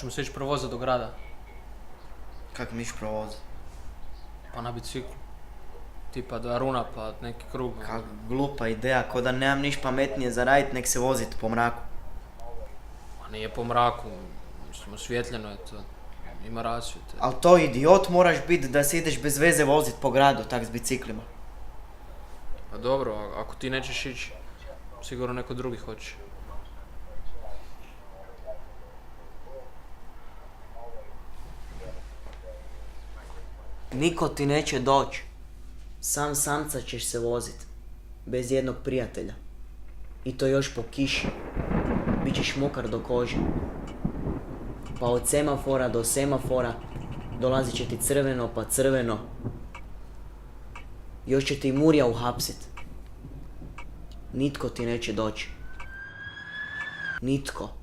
Ćemo se ići provozati do grada. Kako mi iš provoz? Pa na biciklu. Tipa do Aruna pa neki krug. Kak glupa ideja, ko da nemam niš pametnije za radit, nek se vozit po mraku. Pa nije po mraku. Mislim, osvjetljeno je to. Ima rasvjete. Al to idiot moraš bit da se ideš bez veze vozit po gradu, tak s biciklima. Pa dobro, ako ti nećeš ići, sigurno neko drugi hoće. Niko ti neće doći. Sam samca ćeš se vozit. Bez jednog prijatelja. I to još po kiši. Bićeš mokar do kože. Pa od semafora do semafora dolazit će ti crveno pa crveno. Još će ti i Murija uhapsit. Nitko ti neće doći. Nitko.